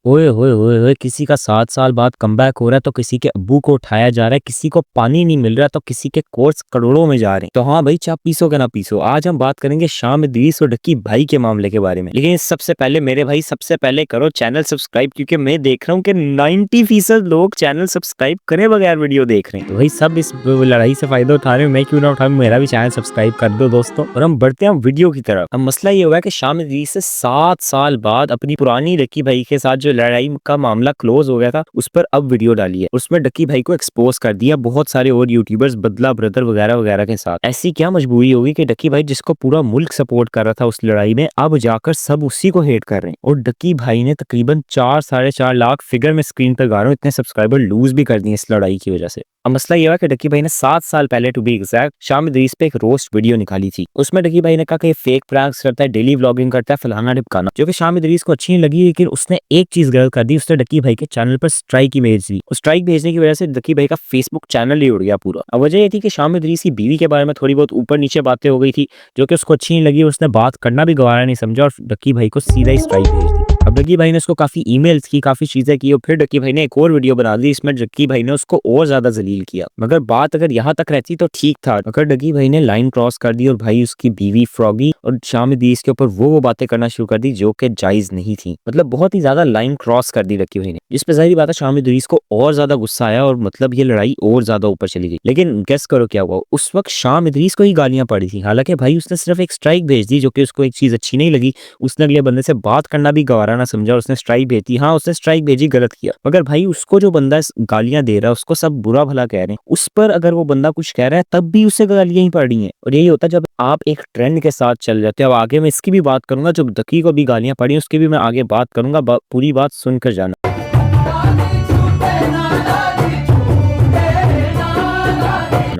ओए होए होए होए! किसी का 7 साल बाद कमबैक हो रहा है, तो किसी के अब्बू को उठाया जा रहा है, किसी को पानी नहीं मिल रहा, तो किसी के कोर्स करोड़ों में जा रहे हैं। तो हाँ भाई, चाहे पीसो के ना पीसो, आज हम बात करेंगे शाम इदरीस और डक्की भाई के मामले के बारे में। लेकिन सबसे पहले मेरे भाई, सबसे पहले करो चैनल सब्सक्राइब, क्योंकि मैं देख रहा हूँ कि 90% लोग चैनल सब्सक्राइब करे बगैर वीडियो देख रहे हैं। तो भाई सब इस लड़ाई से फायदा उठा रहे हैं, मैं क्यों ना उठाऊं? मेरा भी चैनल सब्सक्राइब कर दो दोस्तों। और हम बढ़ते हैं वीडियो की तरफ। अब मसला ये हुआ है कि शाम इदरीस से 7 साल बाद अपनी पुरानी डक्की भाई के साथ जो लड़ाई का मामला क्लोज हो गया था, उस पर अब वीडियो डाली है। उसमें डक्की भाई को एक्सपोज कर दिया बहुत सारे और यूट्यूबर्स, बदला ब्रदर वगैरह वगैरह के साथ। ऐसी क्या मजबूरी होगी कि डक्की भाई, जिसको पूरा मुल्क सपोर्ट कर रहा था उस लड़ाई में, अब जाकर सब उसी को हेट कर रहे हैं। और डक्की भाई ने तकरीबन 4-4.5 लाख फिगर में स्क्रीन पर गा रहा हूं, इतने सब्सक्राइबर लूज भी कर दिए इस लड़ाई की वजह से। अब मसला ये हुआ कि डक्की भाई ने 7 साल पहले, टू बी एग्जैक्ट, शाम इदरीस पे एक रोस्ट वीडियो निकाली थी। उसमें डक्की भाई ने कहा कि ये फेक प्रैंक्स करता है, डेली व्लॉगिंग करता है, फलाना ढिमकाना, जो कि शाम इदरीस को अच्छी नहीं लगी। लेकिन उसने एक चीज गलत कर दी, उसने डक्की भाई के चैनल पर स्ट्राइक ही भेज दी। स्ट्राइक भेजने की वजह से डक्की भाई का फेसबुक चैनल ही उड़ गया पूरा। अब वजह ये थी कि शाम इदरीस की बीवी के बारे में थोड़ी बहुत ऊपर नीचे बातें हो गई थी, जो कि उसको अच्छी नहीं लगी। उसने बात करना भी गवारा नहीं समझा और डक्की भाई को सीधा ही स्ट्राइक भेज दी। अब डक्की भाई ने उसको काफी ईमेल्स की, काफी चीजें की, और फिर डक्की भाई ने एक और वीडियो बना दी, इसमें डक्की भाई ने उसको और ज्यादा जलील किया। मगर बात अगर यहाँ तक रहती तो ठीक था, अगर डक्की भाई ने लाइन क्रॉस कर दी और भाई उसकी बीवी फ्रॉगी और शाम इदरीस के ऊपर वो बातें करना शुरू कर दी जो कि जायज नहीं थी। मतलब बहुत ही ज्यादा लाइन क्रॉस कर दी डक्की भाई ने, जिस पे जाहिर बात है शाम इदरीस को और ज्यादा गुस्सा आया और मतलब ये लड़ाई और ज्यादा ऊपर चली गई। लेकिन गेस करो क्या हुआ? उस वक्त शाम इदरीस को ही गालियां पड़ी थी। हालांकि भाई उसने सिर्फ एक स्ट्राइक भेज दी, जो कि उसको एक चीज अच्छी नहीं लगी। उसने अगले बंदे से बात करना भी गवारा ना समझा, उसने स्ट्राइक भेज दी। हाँ, उसने स्ट्राइक भेजी, गलत किया। मगर भाई उसको जो बंदा गालियां दे रहा है, उसको सब बुरा भला कह रहे हैं, उस पर अगर वो बंदा कुछ कह रहा है तब भी उसे गालियां ही पड़ रही हैं। और यही होता है जब आप एक ट्रेंड के साथ चल जाते हो। अब आगे मैं इसकी भी बात करूंगा, जब डक्की को भी गालियां पड़ी उसकी भी मैं आगे बात करूंगा, पूरी बात सुनकर जाना।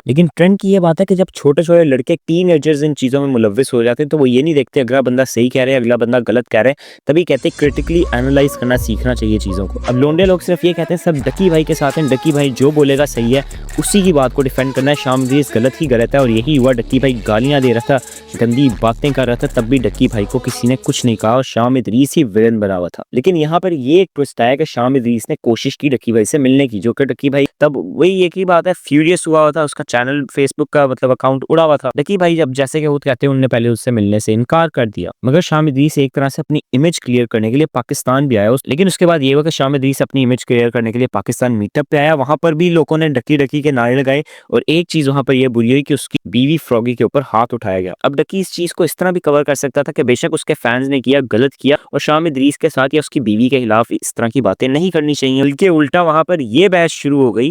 लेकिन ट्रेंड की ये बात है कि जब छोटे छोटे लड़के टीनेजर्स इन चीजों में मुलव्विस हो जाते हैं, तो वो ये नहीं देखते अगला बंदा सही कह रहा है, अगला बंदा गलत कह रहा है, तभी कहते क्रिटिकली एनालाइज करना सीखना चाहिए चीजों को। अब लोंडे लोग सिर्फ ये कहते हैं सब डक्की भाई के साथ हैं, डक्की भाई जो बोलेगा सही है, उसी की बात को डिफेंड करना है। शाम इदरीस गलत ही गलत है, और यही हुआ। डक्की भाई गालियां दे रहा था, गंदी बातें कर रहा था, तब भी डक्की भाई को किसी ने कुछ नहीं कहा और शाम इदरीस ही विलन बना हुआ था। लेकिन यहाँ पर ये एक ट्विस्ट आया कि शाम इदरीस ने कोशिश की डक्की भाई से मिलने की, जो कि डक्की भाई तब वही एक ही बात है, फ्यूरियस हुआ था। उसका चैनल फेसबुक का मतलब अकाउंट उड़ा हुआ था। डक्की भाई जब जैसे कि वो कहते हैं, उन्होंने पहले उससे मिलने से इनकार कर दिया। मगर शाम इदरीस एक तरह से अपनी इमेज क्लियर करने के लिए पाकिस्तान भी आया। लेकिन उसके बाद ये हुआ कि शाम इदरीस अपनी इमेज क्लियर करने के लिए पाकिस्तान मीटअप पे आया। वहां पर भी लोगों ने डक्की डक्की के नारे लगाए, और एक चीज वहां पर यह बुरी हुई कि उसकी बीवी फ्रॉगी के ऊपर हाथ उठाया गया। अब डक्की इस चीज को इस तरह भी कवर कर सकता था कि बेशक उसके फैंस ने किया, गलत किया, और शाम इदरीस के साथ या उसकी बीवी के खिलाफ इस तरह की बातें नहीं करनी चाहिए। बल्कि उल्टा वहां पर यह बहस शुरू हो गई।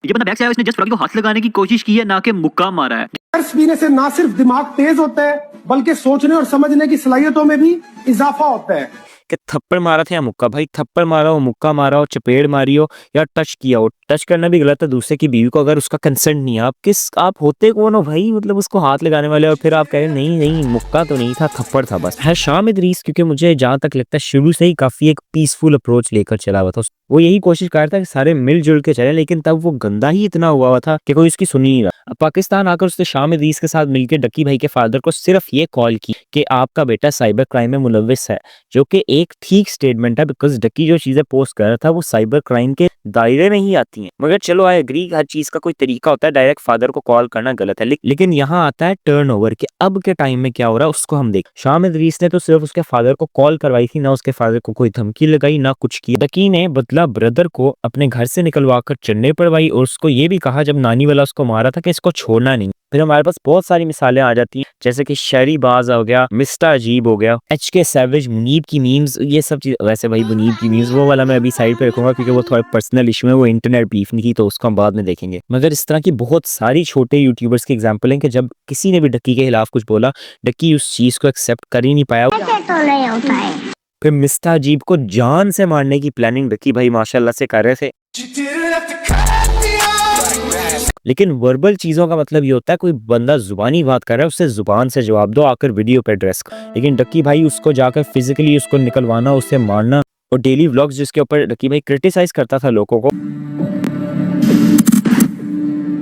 ये बंदा बैक से आया, इसने जस्ट फ्रॉगी को हाथ लगाने की कोशिश की है, ना कि मुक्का मारा है। कर्ज पीने से ना सिर्फ दिमाग तेज होता है, बल्कि सोचने और समझने की सलाहियतों में भी इजाफा होता है। कि थप्पड़ मारा था या मुक्का? भाई थप्पड़ मारा हो, मुक्का मारा हो, चपेड़ मारी हो, या टच किया हो, टच करना भी गलत है दूसरे की बीवी को अगर उसका कंसेंट नहीं है। आप होते कौन हो भाई? मतलब उसको हाथ लगाने वाले, और फिर आप कह रहे नहीं नहीं मुक्का तो नहीं था, थप्पड़ था बस। है शाम इदरीस, क्योंकि मुझे जहां तक लगता है शुरू से ही काफी एक पीसफुल अप्रोच लेकर चला हुआ था। वो यही कोशिश कर रहा था कि सारे मिलजुल के चले, लेकिन तब वो गंदा ही इतना हुआ था कि कोई उसकी सुन ही नहीं रहा। अब पाकिस्तान आकर उसने शाम इदरीस के साथ मिलकर डक्की भाई के फादर को सिर्फ ये कॉल की कि आपका बेटा साइबर क्राइम में मुलव्विस है, जो कि एक ठीक स्टेटमेंट है, बिकॉज डक्की जो चीजें पोस्ट कर रहा था वो साइबर क्राइम के दायरे में ही आती हैं। मगर चलो आई एग्री, हर चीज का कोई तरीका होता है, डायरेक्ट फादर को कॉल करना गलत है। लेकिन यहाँ आता है टर्न ओवर के अब के टाइम में क्या हो रहा है उसको हम देख। शाम इदरीस ने तो सिर्फ उसके फादर को कॉल करवाई थी, ना उसके फादर को कोई धमकी लगाई, ना कुछ किया। डक्की ने बदला ब्रदर को अपने घर से निकलवा कर चन्नई पड़वाई, और उसको ये भी कहा जब नानी वाला उसको मारा था कि इसको छोड़ना नहीं। फिर हमारे पास बहुत सारी मिसालें आ जाती हैं, जैसे कि शहरी बाज हो गया, मिस्टर अजीब हो गया, HK सैवेज, मुनीब की मीम्स, ये सब चीज। वैसे भाई मुनीब की मीम्स वो वाला मैं अभी साइड पे रखूंगा, क्योंकि वो थोड़ा पर्सनल इशू है, वो इंटरनेट बीफ नहीं की, तो उसको हम बाद में देखेंगे। मगर इस तरह की बहुत सारी छोटे यूट्यूबर्स की एग्जाम्पल है कि जब किसी ने भी डक्की के खिलाफ कुछ बोला, डक्की उस चीज को एक्सेप्ट कर ही नहीं पाया। तो नहीं होता है। फिर मिस्टर अजीब को जान से मारने की प्लानिंग डक्की भाई माशाल्लाह से कर रहे थे। लेकिन वर्बल चीजों का मतलब ये होता है, कोई बंदा जुबानी बात कर रहा है, उससे जुबान से जवाब दो, आकर वीडियो पे एड्रेस कर। लेकिन डक्की भाई उसको जाकर फिजिकली उसको निकलवाना, उससे मारना, और डेली व्लॉग्स जिसके ऊपर डक्की भाई क्रिटिसाइज करता था लोगों को,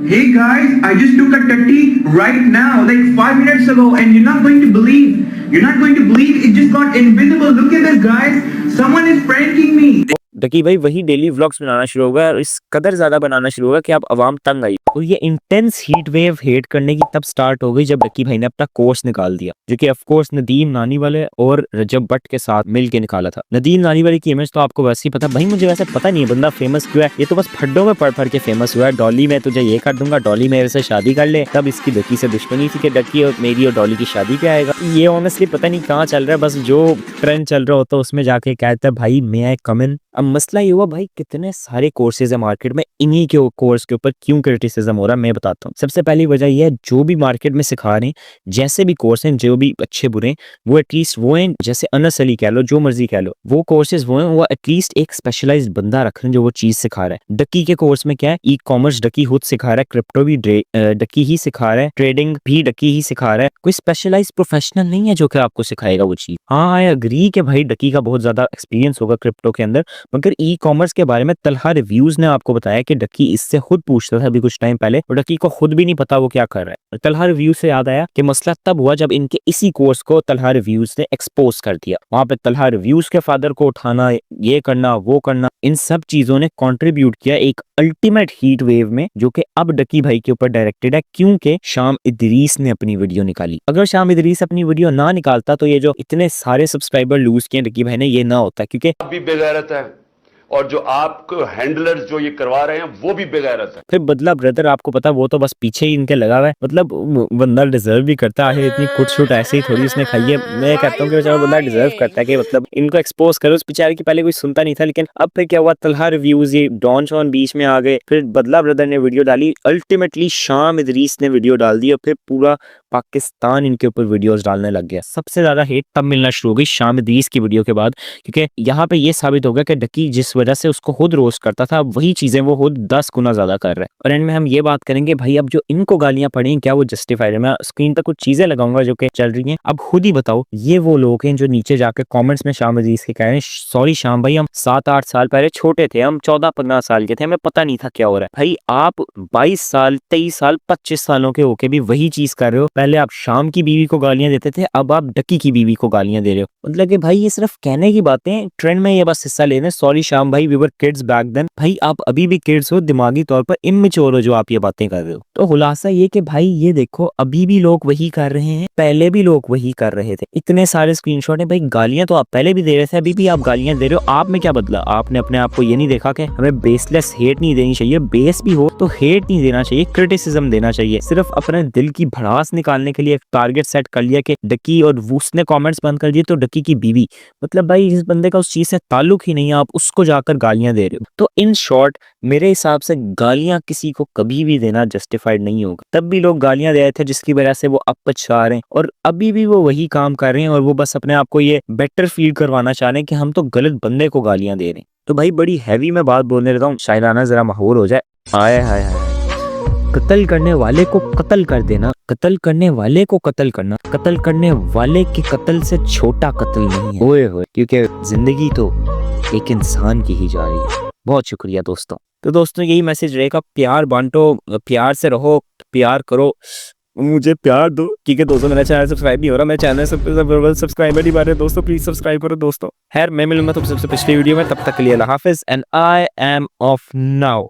Hey guys, I just took a tutty right now, like 5 minutes ago, and you're not going to believe it just got invisible. Look at this, guys. Someone is pranking me. डकी भाई वही daily vlogs बनाना शुरू होगा और इस कदर ज्यादा बनाना शुरू होगा कि अब आवाम तंग आई और ये इंटेंस हीट वेव हेट करने की तब स्टार्ट हो गई जब डकी भाई ने अपना कोर्स निकाल दिया, जो कि ऑफ कोर्स नदीम नानी वाले और रजब भट्ट के साथ मिलके निकाला था। नदीम नानी वाले की इमेज तो आपको वैसे ही पता, भाई मुझे वैसे पता नहीं है बंदा फेमस क्यों है, ये तो बस फड्डों में पढ़ पढ़ के फेमस हुआ है। डॉली में तुझे ये कर दूंगा, डॉली मेरे से शादी कर ले, तब इसकी डकी से दुश्मनी थी कि डकी और मेरी और डॉली की शादी पे आएगा। ये ऑनेस्टली पता नहीं कहाँ चल रहा है, बस जो ट्रेंड चल रहा होता है उसमें जाके कहता है भाई मैं आई कम इन। अब मसला ये हुआ भाई कितने सारे कोर्सेज है मार्केट में, इन्हीं के कोर्स के ऊपर क्यों क्रिटिसिज्म हो रहा है मैं बताता हूँ। सबसे पहली वजह यह है जो भी मार्केट में सिखा रहे हैं, जैसे भी कोर्स हैं, जो भी अच्छे बुरे हैं, वो एटलीस्ट वो हैं, जैसे अनस अली कह लो, जो मर्जी कह लो, वो कोर्सेज वो हैं, वो एटलीस्ट एक स्पेशलाइज्ड बंदा रख रहे हैं जो वो चीज सिखा रहा है। डकी के कोर्स में क्या है, ई कॉमर्स डकी खुद सिखा रहा है, क्रिप्टो भी डकी ही सिखा रहा है, ट्रेडिंग भी डकी ही सिखा रहा है, कोई स्पेशलाइज्ड प्रोफेशनल नहीं है जो कि आपको सिखाएगा वो चीज। हाँ आई एग्री कि भाई डकी का बहुत ज्यादा एक्सपीरियंस होगा क्रिप्टो के अंदर, मगर ई कॉमर्स के बारे में तलहा रिव्यूज ने आपको बताया कि डकी इससे खुद पूछता था अभी कुछ टाइम पहले और डकी को खुद भी नहीं पता वो क्या कर रहा है। तलहा रिव्यू से याद आया कि मसला तब हुआ जब इनके इसी कोर्स को तलहा रिव्यूज ने एक्सपोज कर दिया। वहां पे तलहा रिव्यूज के फादर को उठाना, ये करना, वो करना, इन सब चीजों ने कंट्रीब्यूट किया एक अल्टीमेट हीट वेव में, जो कि अब डकी भाई के ऊपर डायरेक्टेड है क्योंकि शाम इदरीस ने अपनी वीडियो निकाली। अगर शाम इदरीस अपनी वीडियो ना निकालता तो ये जो इतने सारे सब्सक्राइबर लूज किए डकी भाई ने, ये ना होता, क्योंकि भी बेगैरत है और जो आपको हैंडलर्स जो ये करवा रहे हैं वो भी बेगैरत है। फिर बदला ब्रदर आपको पता वो तो बस पीछे ही इनके लगा हुआ है, मतलब बंदा डिजर्व भी करता है, इतनी कुट शुट ऐसे ही थोड़ी उसने खाई है। मैं कहता हूँ कि बेचारा बंदा डिजर्व करता है कि मतलब इनको एक्सपोज करो। उस बेचारे की पहले कोई सुनता नहीं था, लेकिन अब फिर क्या हुआ, तलहा रिव्यूज, ये डॉन शॉन बीच में आ गए, फिर बदला ब्रदर ने वीडियो डाली, अल्टीमेटली शाम इदरीस ने वीडियो डाल दी और फिर पूरा पाकिस्तान इनके ऊपर वीडियोस डालने लग गया। सबसे ज्यादा हेट तब मिलना शुरू हो गई शाम इदरीस की वीडियो के बाद, क्योंकि यहाँ पे ये साबित हो गया कि डकी जिस वजह से उसको खुद रोस्ट करता था वही चीजें वो खुद 10 गुना ज्यादा कर रहा है। और एंड में हम ये बात करेंगे भाई अब जो इनको गालियां पड़ी क्या वो जस्टिफाइड है। मैं स्क्रीन पर कुछ चीजें लगाऊंगा जो कि चल रही हैं, अब खुद ही बताओ। ये वो लोग हैं जो नीचे जाके कमेंट्स में शाम इदरीस के कह रहे हैं सॉरी शाम भाई हम 7-8 साल पहले छोटे थे, हम 14-15 साल के थे, हमें पता नहीं था क्या हो रहा है। भाई आप 22 साल 23 साल 25 सालों के होके भी वही चीज कर रहे हो। पहले आप शाम की बीवी को गालियां देते थे, अब आप डकी की बीवी को गालियां दे रहे हो। मतलब कि भाई ये सिर्फ कहने की बातें, ट्रेंड में ये बस हिस्सा ले रहे हैं। सॉरी शाम भाई we were kids back then. भाई आप अभी भी किड्स हो, दिमागी तौर पर इमेच्योर हो जो आप ये बातें कर रहे हो। तो खुलासा ये कि भाई ये देखो अभी भी लोग वही कर रहे हैं, पहले भी लोग वही कर रहे थे। इतने सारे स्क्रीनशॉट है भाई, गालियां तो आप पहले भी दे रहे थे, अभी भी आप गालियां दे रहे हो। आप में क्या बदला? आपने अपने आप को ये नहीं देखा कि हमें बेसलेस हेट नहीं देनी चाहिए, बेस भी हो तो हेट नहीं देना चाहिए, क्रिटिसिज्म देना चाहिए। सिर्फ अपने दिल की भड़ास निकालने के लिए एक टारगेट सेट कर लिया कि डकी, और उसने कमेंट्स बंद कर दिए तो डकी की बीवी। मतलब भाई जिस बंदे का उस चीज से ताल्लुक ही नहीं है आप उसको जाकर गालियां दे रहे हो। तो इन शॉर्ट मेरे हिसाब से गालियां किसी को कभी भी देना जस्टिफाइड नहीं होगा। तब भी लोग गालियां दे रहे थे जिसकी वजह से वो अब पछता रहे हैं, और अभी भी वो वही काम कर रहे हैं और वो बस अपने आप को ये बेटर फील करवाना चाह रहे हैं कि हम तो गलत बंदे को गालियां दे रहे हैं। तो भाई बड़ी हैवी में बात बोलने रहता हूँ, शायराना जरा माहौल हो जाए। हाय हाय हाय, कत्ल करने वाले को कत्ल कर देना, कत्ल करने वाले को कत्ल करना, कत्ल करने वाले के कत्ल से छोटा कत्ल नहीं है। ओए होए, क्योंकि जिंदगी तो एक इंसान की ही जा रही है। बहुत शुक्रिया दोस्तों। तो दोस्तों यही मैसेज रहेगा, प्यार बांटो, प्यार से रहो, प्यार करो, मुझे प्यार दो। ठीक है दोस्तों, मेरा चैनल सब्सक्राइब नहीं हो रहा, मैं चैनल सब्सक्राइबर नहीं बारे दोस्तों, प्लीज सब्सक्राइब करो दोस्तों। खैर मैं मिलूंगा तुमसे पिछली वीडियो में, तब तक के लिए अल्लाह हाफिज and I am off now.